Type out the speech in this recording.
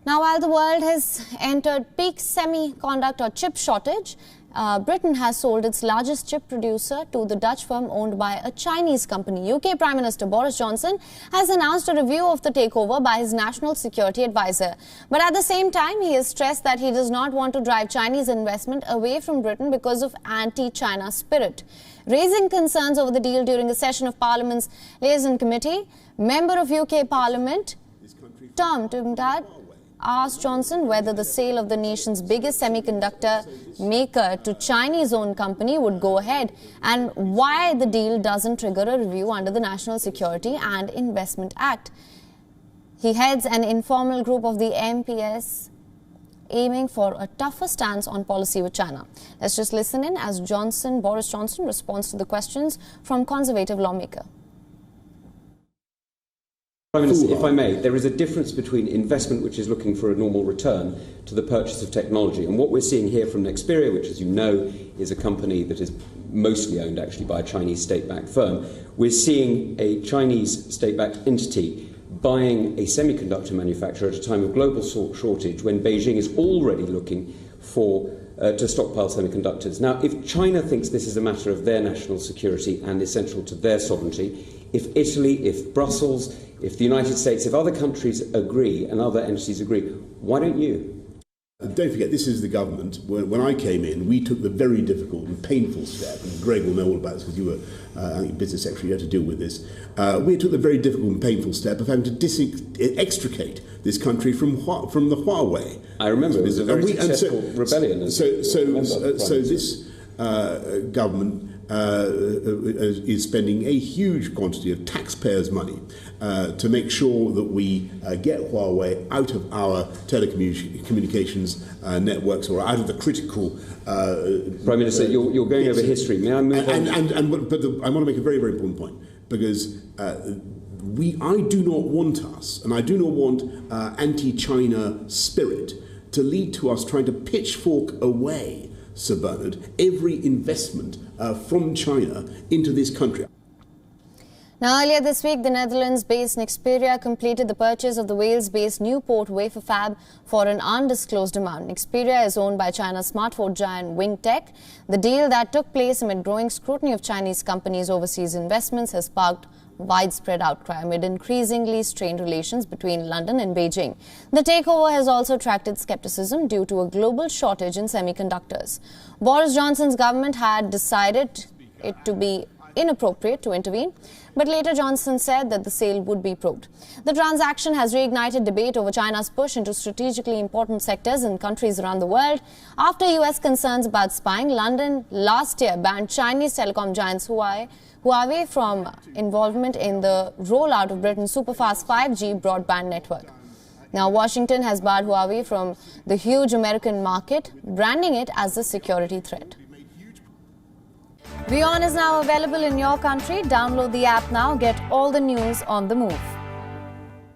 Now, while the world has entered peak semiconductor chip shortage, Britain has sold its largest chip producer to the Dutch firm owned by a Chinese company. UK Prime Minister Boris Johnson has announced a review of the takeover by his national security advisor. But at the same time, he has stressed that he does not want to drive Chinese investment away from Britain because of anti-China spirit. Raising concerns over the deal during a session of Parliament's Liaison Committee, Member of UK Parliament Tom Tumtad asked Johnson whether the sale of the nation's biggest semiconductor maker to Chinese-owned company would go ahead and why the deal doesn't trigger a review under the National Security and Investment Act. He heads an informal group of the MPs aiming for a tougher stance on policy with China. Let's just listen in as Boris Johnson responds to the questions from Conservative lawmaker. Prime Minister, if I may, there is a difference between investment which is looking for a normal return to the purchase of technology. And what we're seeing here from Xperia, which, as you know, is a company that is mostly owned actually by a Chinese state-backed firm, we're seeing a Chinese state-backed entity buying a semiconductor manufacturer at a time of global shortage when Beijing is already looking for to stockpile semiconductors. Now, if China thinks this is a matter of their national security and essential to their sovereignty, if Italy, if Brussels, if the United States, if other countries agree and other entities agree, why don't you? Don't forget, this is the government. When I came in, we took the very difficult and painful step, and Greg will know all about this because you were, I think, Business Secretary, you had to deal with this. We took the very difficult and painful step of having to extricate this country from the Huawei. I remember it was a very successful rebellion. So this government is spending a huge quantity of taxpayers' money to make sure that we get Huawei out of our telecommunications networks or out of the critical... Prime Minister, you're going over history. May I move on? But I want to make a very, very important point, because I do not want us, and I do not want anti-China spirit to lead to us trying to pitchfork away, Sir Bernard, every investment from China into this country. Now, earlier this week, the Netherlands-based Xperia completed the purchase of the Wales-based Newport wafer fab for an undisclosed amount. Xperia is owned by China's smartphone giant WingTech. The deal that took place amid growing scrutiny of Chinese companies' overseas investments has sparked widespread outcry amid increasingly strained relations between London and Beijing. The takeover has also attracted skepticism due to a global shortage in semiconductors. Boris Johnson's government had decided it to be inappropriate to intervene, but later Johnson said that the sale would be probed. The transaction has reignited debate over China's push into strategically important sectors in countries around the world. After US concerns about spying, London last year banned Chinese telecom giants Huawei from involvement in the rollout of Britain's superfast 5G broadband network. Now, Washington has barred Huawei from the huge American market, branding it as a security threat. WION is now available in your country. Download the app now. Get all the news on the move.